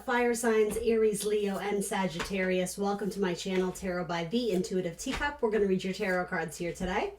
fire signs, Aries, Leo, and Sagittarius. Welcome to my channel, Tarot by the Intuitive Teacup. We're going to read your tarot cards here today.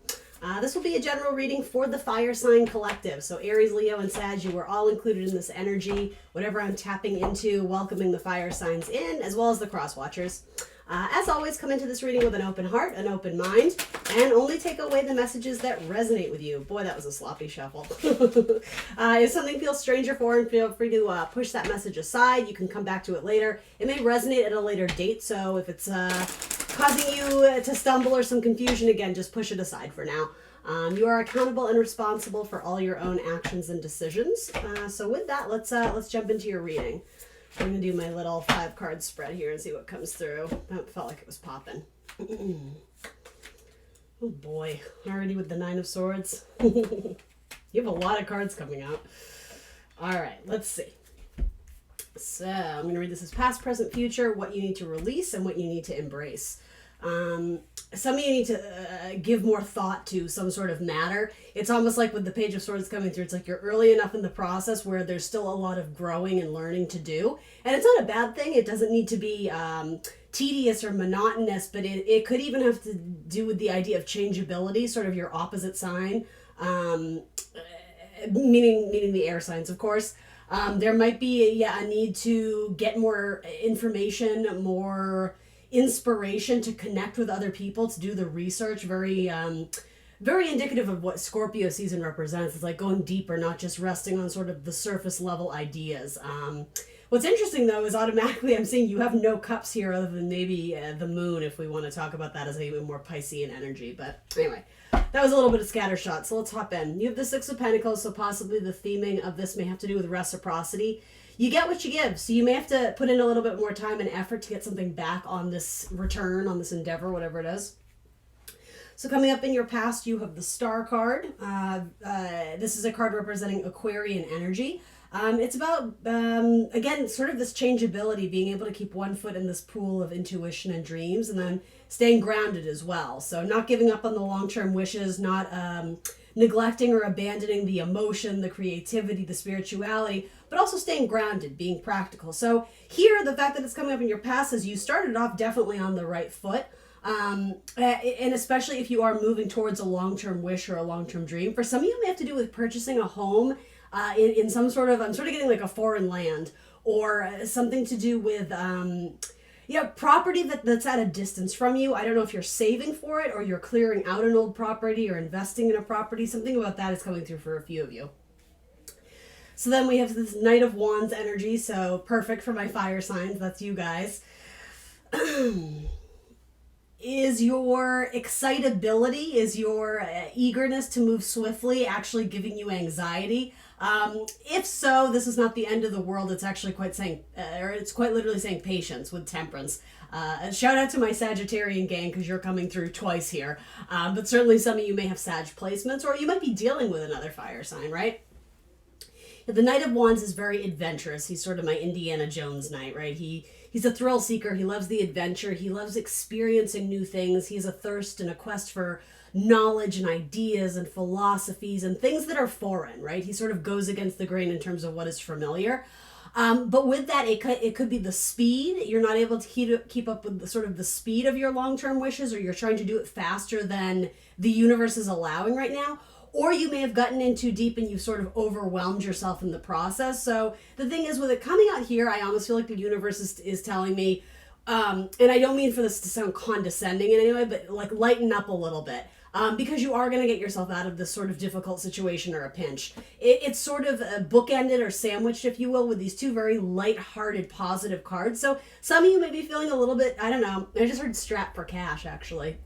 This will be a general reading for the fire sign collective. So Aries, Leo, and Sag, you are all included in this energy. Whatever I'm tapping into, welcoming the fire signs in, as well as the cross watchers. As always, come into this reading with an open heart, an open mind, and only take away the messages that resonate with you. Boy, that was a sloppy shuffle. If something feels strange or foreign, feel free to push that message aside. You can come back to it later. It may resonate at a later date, so if it's causing you to stumble or some confusion, again, just push it aside for now. You are accountable and responsible for all your own actions and decisions. So with that, let's jump into your reading. I'm going to do my little 5-card spread here and see what comes through. That felt like it was popping. Oh boy, already with the 9 of Swords. You have a lot of cards coming out. All right, let's see. So I'm going to read this as past, present, future, what you need to release and what you need to embrace. Some of you need to give more thought to some sort of matter. It's almost like with the Page of Swords coming through, it's like you're early enough in the process where there's still a lot of growing and learning to do. And it's not a bad thing. It doesn't need to be tedious or monotonous, but it could even have to do with the idea of changeability, sort of your opposite sign, meaning the air signs, of course. There might be a need to get more information, more inspiration to connect with other people, to do the research. Very indicative of what Scorpio season represents. It's like going deeper, not just resting on sort of the surface level ideas. What's interesting though is automatically I'm seeing you have no cups here other than maybe the moon, if we want to talk about that as a more Piscean energy. But anyway, that was a little bit of scattershot, so let's hop in. You have the 6 of Pentacles, so possibly the theming of this may have to do with reciprocity. You get what you give, so you may have to put in a little bit more time and effort to get something back on this return, on this endeavor, whatever it is. So coming up in your past, you have the Star card. This is a card representing Aquarian energy. It's about, again, sort of this changeability, being able to keep one foot in this pool of intuition and dreams, and then staying grounded as well. So not giving up on the long-term wishes, not neglecting or abandoning the emotion, the creativity, the spirituality, but also staying grounded, being practical. So here, the fact that it's coming up in your past is you started off definitely on the right foot. And especially if you are moving towards a long-term wish or a long-term dream. For some of you, it may have to do with purchasing a home in some sort of, I'm sort of getting like a foreign land, or something to do with property that's at a distance from you. I don't know if you're saving for it or you're clearing out an old property or investing in a property. Something about that is coming through for a few of you. So then we have this Knight of Wands energy, so perfect for my fire signs. That's you guys. Is your excitability, is your eagerness to move swiftly actually giving you anxiety? If so, this is not the end of the world. It's actually quite literally saying patience with Temperance. Shout out to my Sagittarian gang because you're coming through twice here. But certainly some of you may have Sag placements, or you might be dealing with another fire sign, right? The Knight of Wands is very adventurous. He's sort of my Indiana Jones knight, right? He's a thrill seeker. He loves the adventure. He loves experiencing new things. He has a thirst and a quest for knowledge and ideas and philosophies and things that are foreign, right? He sort of goes against the grain in terms of what is familiar. But with that, it could be the speed. You're not able to keep up with the speed of your long-term wishes, or you're trying to do it faster than the universe is allowing right now. Or you may have gotten in too deep and you've sort of overwhelmed yourself in the process. So the thing is, with it coming out here, I almost feel like the universe is telling me, and I don't mean for this to sound condescending in any way, but like lighten up a little bit. Because you are going to get yourself out of this sort of difficult situation or a pinch. It's sort of bookended or sandwiched, if you will, with these two very light-hearted, positive cards. So some of you may be feeling a little bit, I don't know, I just heard strapped for cash, actually.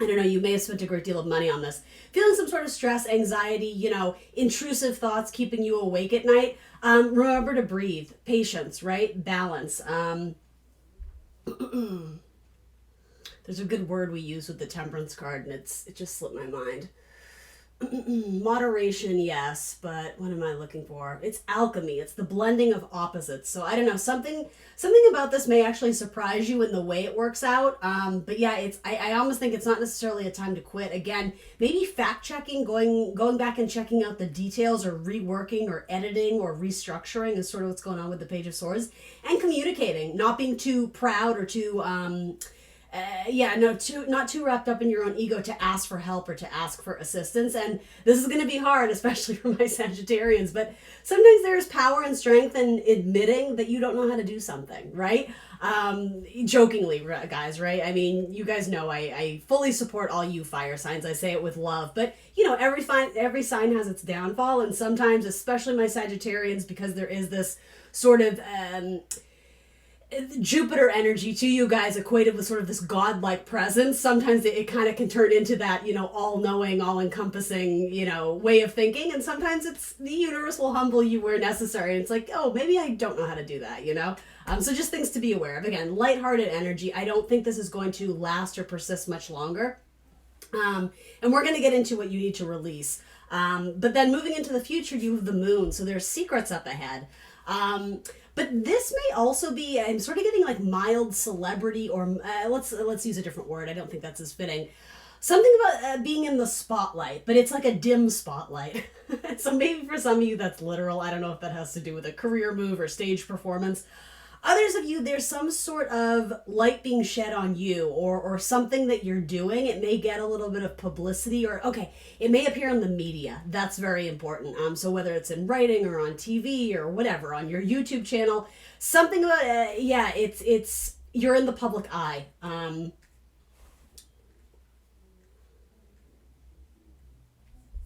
I don't know, you may have spent a great deal of money on this. Feeling some sort of stress, anxiety, intrusive thoughts keeping you awake at night. Remember to breathe. Patience, right? Balance. There's a good word we use with the Temperance card, and it just slipped my mind. Moderation, yes, but what am I looking for? It's alchemy. It's the blending of opposites. So I don't know. Something about this may actually surprise you in the way it works out. But yeah, I almost think it's not necessarily a time to quit. Again, maybe fact checking, going back and checking out the details, or reworking or editing or restructuring is sort of what's going on with the Page of Swords, and communicating, not being too proud or too yeah, no, not too wrapped up in your own ego to ask for help or to ask for assistance. And this is going to be hard, especially for my Sagittarians, but sometimes there's power and strength in admitting that you don't know how to do something, right? Jokingly, guys, right? I mean, you guys know I fully support all you fire signs. I say it with love, but you know, every sign has its downfall, and sometimes, especially my Sagittarians, because there is this sort of Jupiter energy to you guys, equated with sort of this godlike presence. Sometimes it kind of can turn into that, you know, all-knowing, all-encompassing, you know, way of thinking. And sometimes it's the universe will humble you where necessary. And it's like, oh, maybe I don't know how to do that, you know? So just things to be aware of. Again, lighthearted energy. I don't think this is going to last or persist much longer. And we're going to get into what you need to release. But then moving into the future, you have the moon. So there's secrets up ahead. But this may also be, I'm sort of getting like mild celebrity, or let's use a different word. I don't think that's as fitting. Something about being in the spotlight, but it's like a dim spotlight. So maybe for some of you that's literal. I don't know if that has to do with a career move or stage performance. Others of you, there's some sort of light being shed on you, or something that you're doing. It may get a little bit of publicity, or okay, it may appear in the media. That's very important. So whether it's in writing or on TV or whatever, on your YouTube channel, something about yeah, it's you're in the public eye.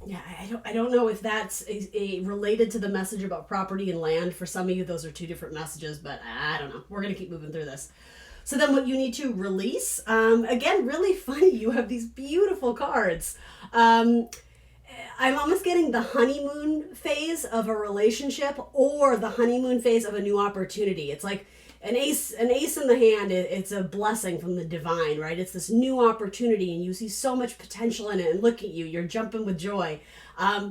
Yeah, I don't know if that's a related to the message about property and land. For some of you, those are two different messages, but I don't know. We're going to keep moving through this. So then what you need to release, again, really funny. You have these beautiful cards. I'm almost getting the honeymoon phase of a relationship, or the honeymoon phase of a new opportunity. It's like an ace in the hand. It's a blessing from the divine, right? It's this new opportunity, and you see so much potential in it, and look at you, you're jumping with joy.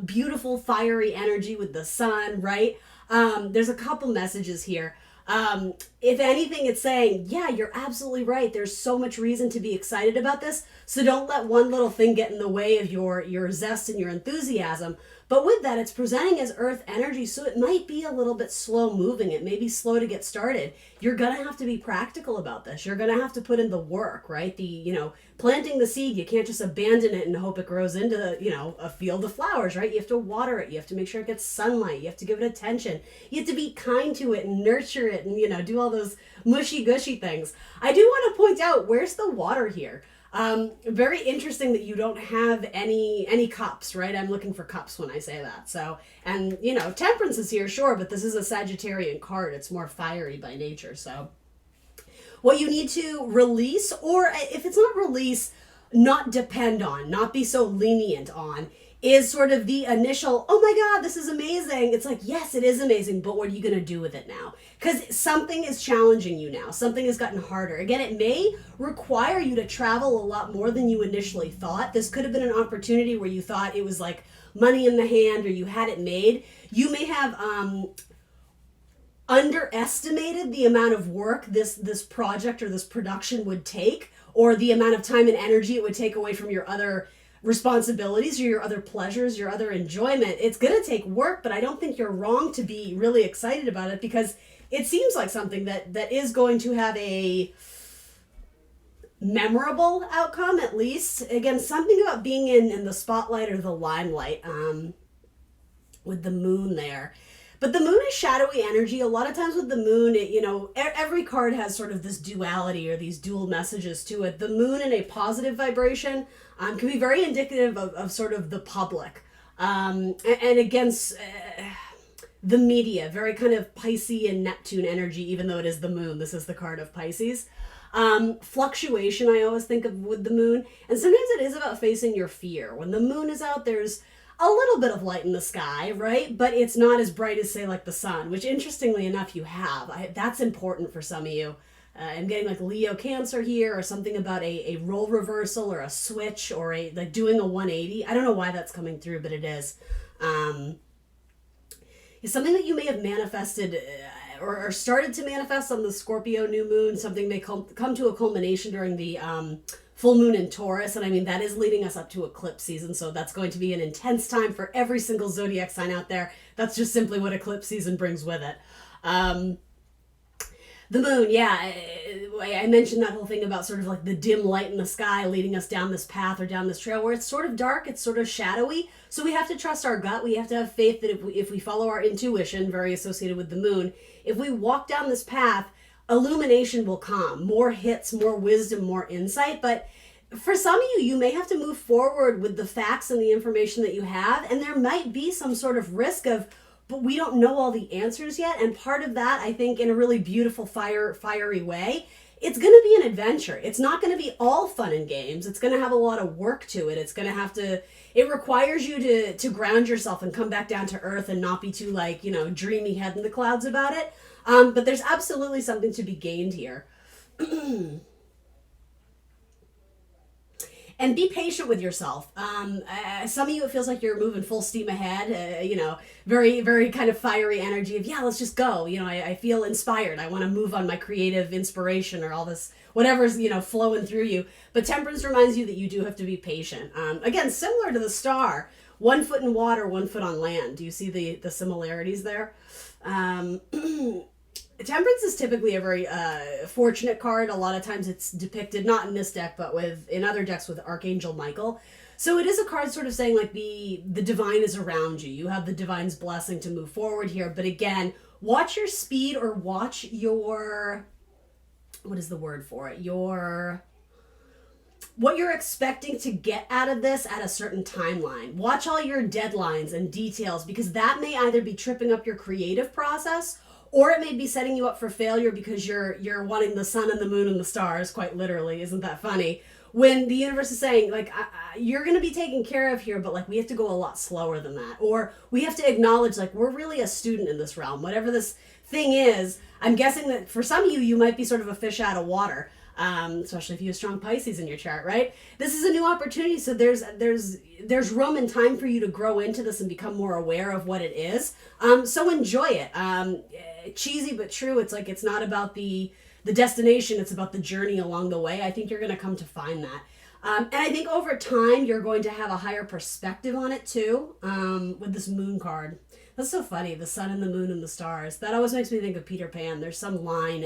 Beautiful fiery energy with the sun, right? There's a couple messages here. If anything, it's saying, yeah, you're absolutely right. There's so much reason to be excited about this. So don't let one little thing get in the way of your zest and your enthusiasm. But with that, it's presenting as earth energy, so it might be a little bit slow moving. It may be slow to get started. You're going to have to be practical about this. You're going to have to put in the work, right? Planting the seed, you can't just abandon it and hope it grows into, a field of flowers, right? You have to water it. You have to make sure it gets sunlight. You have to give it attention. You have to be kind to it and nurture it and, do all those mushy gushy things. I do want to point out, where's the water here? Very interesting that you don't have any cups, right? I'm looking for cups when I say that. So, and Temperance is here, sure, but this is a Sagittarian card. It's more fiery by nature. So what you need to release, or if it's not release, not depend on, not be so lenient on, is sort of the initial, oh my God, this is amazing. It's like, yes, it is amazing, but what are you going to do with it now? Because something is challenging you now. Something has gotten harder. Again, it may require you to travel a lot more than you initially thought. This could have been an opportunity where you thought it was like money in the hand, or you had it made. You may have underestimated the amount of work this project or this production would take, or the amount of time and energy it would take away from your other responsibilities or your other pleasures, your other enjoyment. It's going to take work, but I don't think you're wrong to be really excited about it, because it seems like something that is going to have a memorable outcome, at least. Again, something about being in the spotlight or the limelight, with the moon there. But the moon is shadowy energy. A lot of times with the moon, every card has sort of this duality or these dual messages to it. The moon in a positive vibration can be very indicative of sort of the public. And against the media, very kind of Pisces and Neptune energy, even though it is the moon. This is the card of Pisces. Fluctuation, I always think of with the moon. And sometimes it is about facing your fear. When the moon is out, there's a little bit of light in the sky, right? But it's not as bright as, say, like the sun, which interestingly enough you have. That's important for some of you. I'm getting like Leo Cancer here, or something about a role reversal or a switch or a like doing a 180. I don't know why that's coming through, but it is. It's something that you may have manifested or started to manifest on the Scorpio new moon. Something may come to a culmination during the full moon in Taurus. And I mean, that is leading us up to eclipse season. So that's going to be an intense time for every single zodiac sign out there. That's just simply what eclipse season brings with it. The moon, yeah, I mentioned that whole thing about sort of like the dim light in the sky leading us down this path or down this trail where it's sort of dark, it's sort of shadowy. So we have to trust our gut. We have to have faith that if we follow our intuition, very associated with the moon, if we walk down this path, illumination will come. More hits, more wisdom, more insight. But for some of you, you may have to move forward with the facts and the information that you have. And there might be some sort of risk of, but we don't know all the answers yet. And part of that, I think, in a really beautiful, fiery way, it's going to be an adventure. It's not going to be all fun and games. It's going to have a lot of work to it. It's going to have to, it requires you to ground yourself and come back down to earth and not be too like, dreamy head in the clouds about it. But there's absolutely something to be gained here. And be patient with yourself. Some of you, it feels like you're moving full steam ahead, very, very kind of fiery energy of, yeah, let's just go. I feel inspired. I want to move on my creative inspiration or all this, whatever's, flowing through you. But Temperance reminds you that you do have to be patient. Again, similar to the star, 1 foot in water, 1 foot on land. Do you see the similarities there? Temperance is typically a very fortunate card. A lot of times it's depicted, not in this deck, but in other decks with Archangel Michael. So it is a card sort of saying like the divine is around you. You have the divine's blessing to move forward here. But again, watch your speed or watch your, what is the word for it? What you're expecting to get out of this at a certain timeline. Watch all your deadlines and details, because that may either be tripping up your creative process, or it may be setting you up for failure because you're wanting the sun and the moon and the stars, quite literally. Isn't that funny? When the universe is saying, like, you're going to be taken care of here, but, like, we have to go a lot slower than that. Or we have to acknowledge, like, we're really a student in this realm. Whatever this thing is, I'm guessing that for some of you might be sort of a fish out of water. Especially if you have strong Pisces in your chart, right? This is a new opportunity, so there's room and time for you to grow into this and become more aware of what it is. So enjoy it. Cheesy but true. It's like it's not about the destination; it's about the journey along the way. I think you're going to come to find that, and I think over time you're going to have a higher perspective on it too. With this moon card, that's so funny. The sun and the moon and the stars. That always makes me think of Peter Pan. There's some line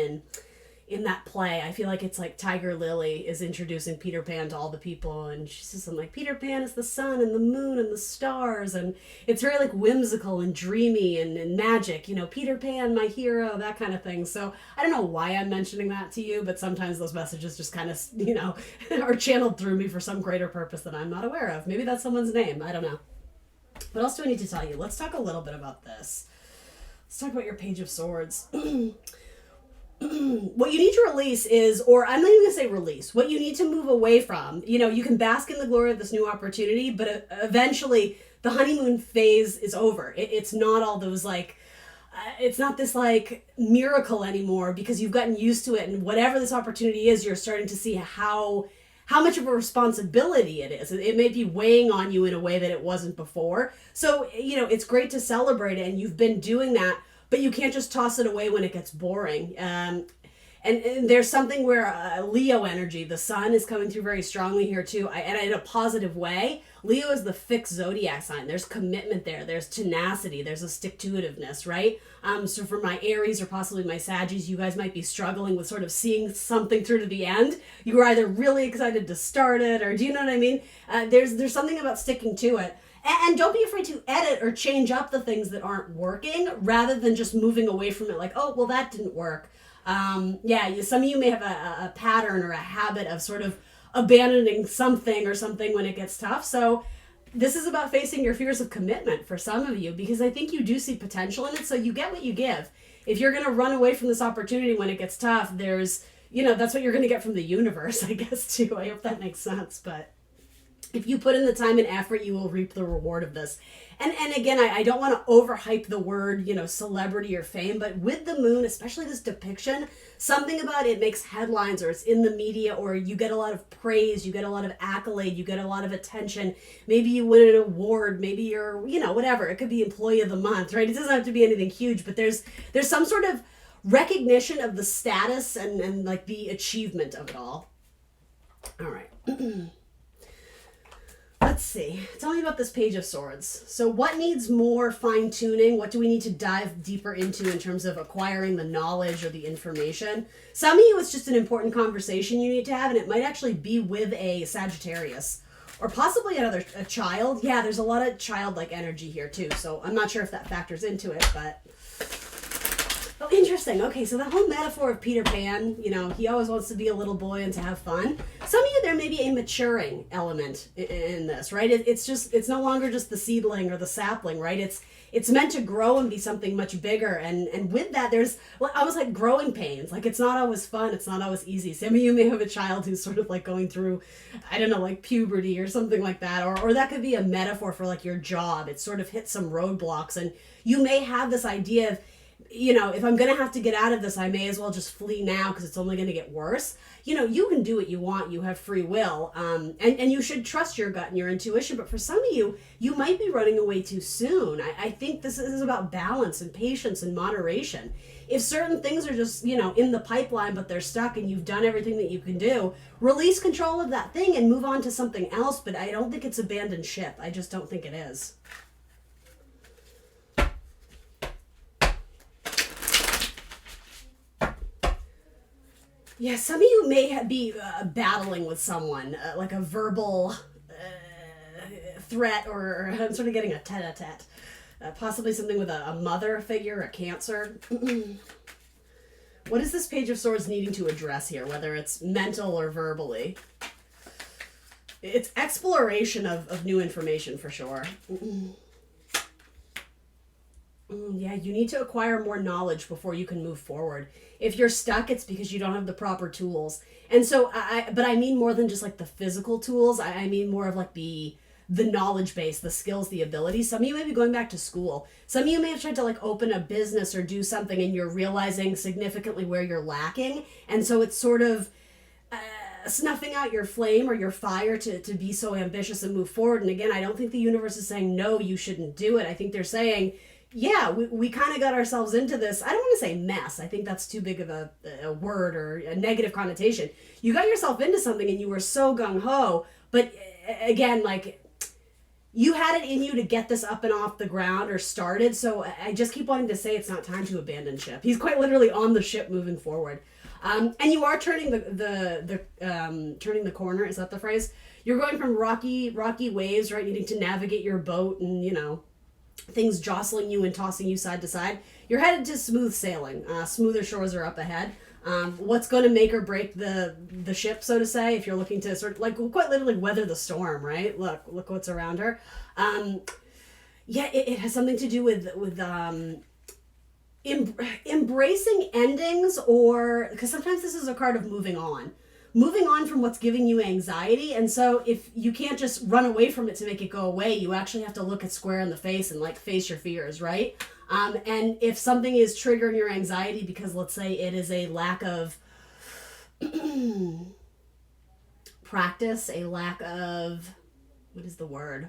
in that play, I feel like it's like Tiger Lily is introducing Peter Pan to all the people, and she says something like, Peter Pan is the sun and the moon and the stars, and it's very like whimsical and dreamy and magic, Peter Pan, my hero, that kind of thing. So I don't know why I'm mentioning that to you, but sometimes those messages just kind of, are channeled through me for some greater purpose that I'm not aware of. Maybe that's someone's name, I don't know. What else do I need to tell you? Let's talk a little bit about this. Let's talk about your Page of Swords. What you need to release is, or I'm not even going to say release, what you need to move away from. You can bask in the glory of this new opportunity, but eventually the honeymoon phase is over. It's not all those like, it's not this like miracle anymore because you've gotten used to it, and whatever this opportunity is, you're starting to see how much of a responsibility it is. It may be weighing on you in a way that it wasn't before. So, it's great to celebrate it, and you've been doing that, but you can't just toss it away when it gets boring. And there's something where Leo energy, the sun is coming through very strongly here too, and in a positive way. Leo is the fixed zodiac sign. There's commitment there. There's tenacity. There's a stick-to-itiveness, right? So for my Aries or possibly my Saggies, you guys might be struggling with sort of seeing something through to the end. You were either really excited to start it, or do you know what I mean? There's something about sticking to it. And don't be afraid to edit or change up the things that aren't working, rather than just moving away from it like, oh, well, that didn't work. Some of you may have a pattern or a habit of sort of abandoning something when it gets tough. So this is about facing your fears of commitment for some of you, because I think you do see potential in it. So you get what you give. If you're going to run away from this opportunity when it gets tough, that's what you're going to get from the universe, I guess, too. I hope that makes sense. But If you put in the time and effort, you will reap the reward of this. And again, I don't want to overhype the word, celebrity or fame, but with the moon, especially this depiction, something about it makes headlines, or it's in the media, or you get a lot of praise, you get a lot of accolade, you get a lot of attention. Maybe you win an award, maybe you're, whatever. It could be employee of the month, right? It doesn't have to be anything huge, but there's some sort of recognition of the status and like the achievement of it all. All right. Let's see. Tell me about this Page of Swords. So what needs more fine-tuning? What do we need to dive deeper into in terms of acquiring the knowledge or the information? Some of you, it's just an important conversation you need to have, and it might actually be with a Sagittarius or possibly a child. Yeah, there's a lot of childlike energy here too, so I'm not sure if that factors into it, but... Oh, interesting. Okay, so the whole metaphor of Peter Pan, he always wants to be a little boy and to have fun. Some of you, there may be a maturing element in this, right? It's no longer just the seedling or the sapling, right? It's meant to grow and be something much bigger. And with that, there's almost like growing pains. Like, it's not always fun. It's not always easy. Some of you may have a child who's sort of like going through, I don't know, like puberty or something like that. Or that could be a metaphor for like your job. It sort of hits some roadblocks. And you may have this idea of, if I'm going to have to get out of this, I may as well just flee now because it's only going to get worse. You can do what you want. You have free will. And you should trust your gut and your intuition. But for some of you, you might be running away too soon. I think this is about balance and patience and moderation. If certain things are just, in the pipeline, but they're stuck and you've done everything that you can do, release control of that thing and move on to something else. But I don't think it's abandoned ship. I just don't think it is. Yeah, some of you may be battling with someone, like a verbal threat, or I'm sort of getting a tete-a-tete. Possibly something with a mother figure, a Cancer. What is this Page of Swords needing to address here, whether it's mental or verbally? It's exploration of new information for sure. Yeah, you need to acquire more knowledge before you can move forward. If you're stuck, it's because you don't have the proper tools. And so, but I mean more than just like the physical tools. I mean more of like the knowledge base, the skills, the abilities. Some of you may be going back to school. Some of you may have tried to like open a business or do something, and you're realizing significantly where you're lacking. And so it's sort of snuffing out your flame or your fire to be so ambitious and move forward. And again, I don't think the universe is saying, no, you shouldn't do it. I think they're saying, yeah, we kind of got ourselves into this. I don't want to say mess. I think that's too big of a word or a negative connotation. You got yourself into something and you were so gung-ho. But again, like, you had it in you to get this up and off the ground or started. So I just keep wanting to say it's not time to abandon ship. He's quite literally on the ship moving forward. And you are turning turning the corner. Is that the phrase? You're going from rocky waves, right? Needing to navigate your boat and, things jostling you and tossing you side to side. You're headed to smooth sailing. Smoother shores are up ahead. What's going to make or break the ship, so to say, if you're looking to sort of like quite literally weather the storm, right? Look what's around her. It has something to do with embracing endings, or because sometimes this is a card of moving on from what's giving you anxiety. And so if you can't just run away from it to make it go away, you actually have to look it square in the face and like face your fears, right? And if something is triggering your anxiety because, let's say, it is a lack of practice, a lack of, what is the word?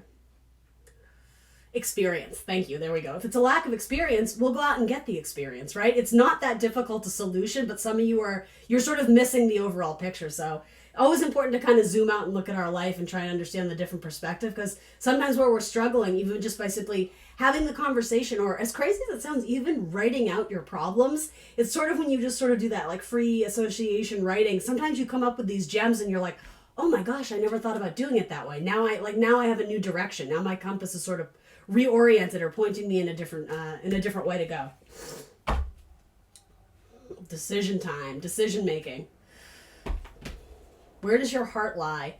Experience. Thank you. There we go. If it's a lack of experience, we'll go out and get the experience, right? It's not that difficult a solution, but some of you you're sort of missing the overall picture. So always important to kind of zoom out and look at our life and try and understand the different perspective, because sometimes where we're struggling, even just by simply having the conversation, or as crazy as it sounds, even writing out your problems, it's sort of when you just sort of do that like free association writing, sometimes you come up with these gems and you're like, oh my gosh, I never thought about doing it that way. Now I have a new direction. Now my compass is sort of reoriented or pointing me in a different way to go. Decision time, decision making. Where does your heart lie?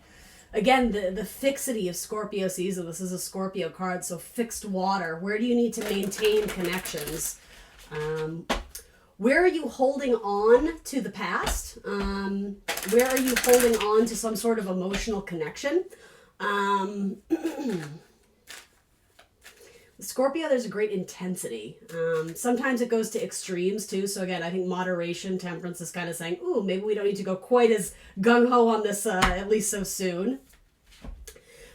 Again, the fixity of Scorpio season. This is a Scorpio card, so fixed water. Where do you need to maintain connections? Where are you holding on to the past? Where are you holding on to some sort of emotional connection? Scorpio, there's a great intensity. Sometimes it goes to extremes too. So again, I think moderation, temperance is kind of saying, ooh, maybe we don't need to go quite as gung-ho on this, at least so soon.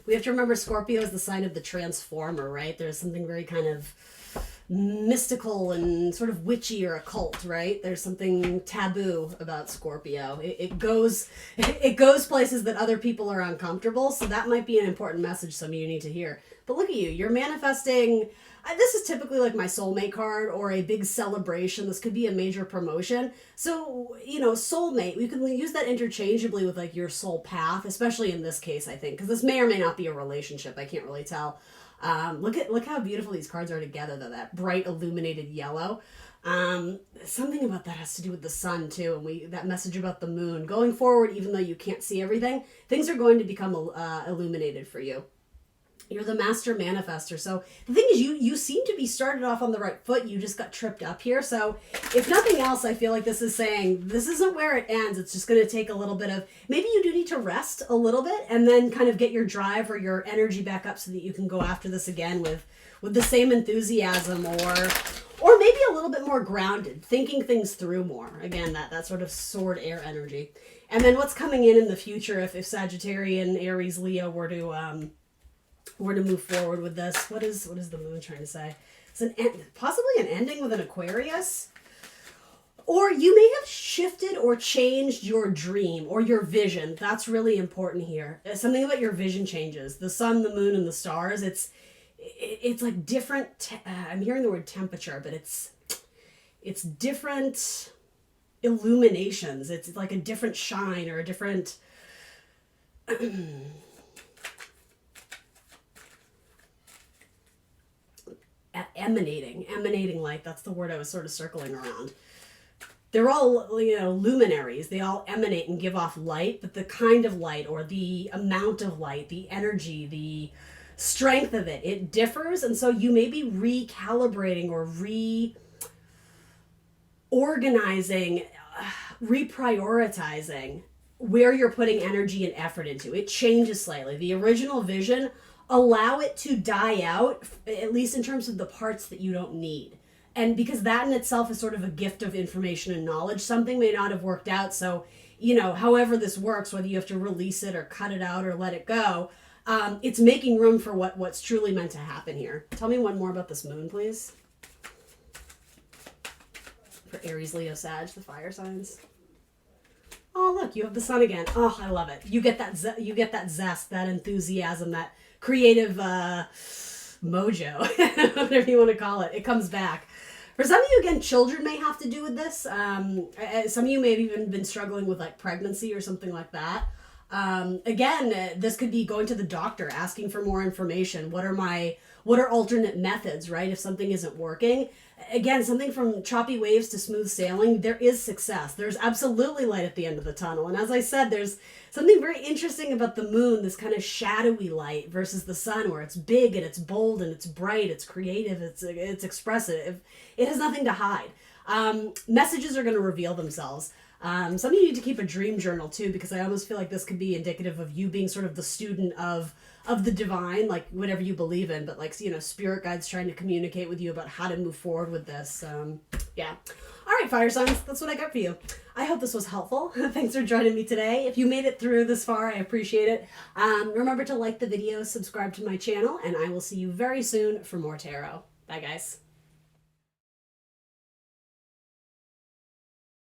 We have to remember Scorpio is the sign of the transformer, right? There's something very kind of mystical and sort of witchy or occult, right? There's something taboo about Scorpio. It goes places that other people are uncomfortable, so that might be an important message some of you need to hear. But look at you, you're manifesting. This is typically like my soulmate card or a big celebration. This could be a major promotion. So, soulmate, we can use that interchangeably with like your soul path, especially in this case, I think, because this may or may not be a relationship. I can't really tell. Look how beautiful these cards are together, though. That bright illuminated yellow. Something about that has to do with the sun too, and that message about the moon. Going forward, even though you can't see everything, things are going to become illuminated for you. You're the master manifester. So the thing is, you seem to be started off on the right foot. You just got tripped up here. So if nothing else, I feel like this is saying this isn't where it ends. It's just going to take a little bit of, maybe you do need to rest a little bit and then kind of get your drive or your energy back up so that you can go after this again with the same enthusiasm or maybe a little bit more grounded, thinking things through more. Again, that sort of sword air energy. And then what's coming in the future if Sagittarian, Aries, Leo were to move forward with this. What is the moon trying to say? It's possibly an ending with an Aquarius. Or you may have shifted or changed your dream or your vision. That's really important here. Something about your vision changes. The sun, the moon, and the stars. It's like different. I'm hearing the word temperature, but it's different illuminations. It's like a different shine or a different. Emanating light. That's the word I was sort of circling around. They're all, luminaries. They all emanate and give off light, but the kind of light or the amount of light, the energy, the strength of it differs. And so you may be recalibrating or reorganizing, reprioritizing where you're putting energy and effort into. It changes slightly. The original vision, allow it to die out, at least in terms of the parts that you don't need. And because that in itself is sort of a gift of information and knowledge, something may not have worked out. So, however this works, whether you have to release it or cut it out or let it go, it's making room for what's truly meant to happen here. Tell me one more about this moon, please. For Aries, Leo, Sag, the fire signs. Oh, look, you have the sun again. Oh, I love it. You get that zest, that enthusiasm, that creative mojo, whatever you want to call it. It comes back. For some of you, again, children may have to do with this. Some of you may have even been struggling with like pregnancy or something like that. Again, this could be going to the doctor, asking for more information. What are alternate methods, right? If something isn't working. Again, something from choppy waves to smooth sailing, there is success. There's absolutely light at the end of the tunnel. And as I said, there's something very interesting about the moon, this kind of shadowy light versus the sun, where it's big and it's bold and it's bright, it's creative, it's expressive. It has nothing to hide. Messages are going to reveal themselves. Some of you need to keep a dream journal too, because I almost feel like this could be indicative of you being sort of the student of the divine, like whatever you believe in, but like, spirit guides trying to communicate with you about how to move forward with this. Yeah. All right, fire signs, that's what I got for you. I hope this was helpful. Thanks for joining me today. If you made it through this far, I appreciate it. Remember to like the video, subscribe to my channel, and I will see you very soon for more tarot. Bye, guys.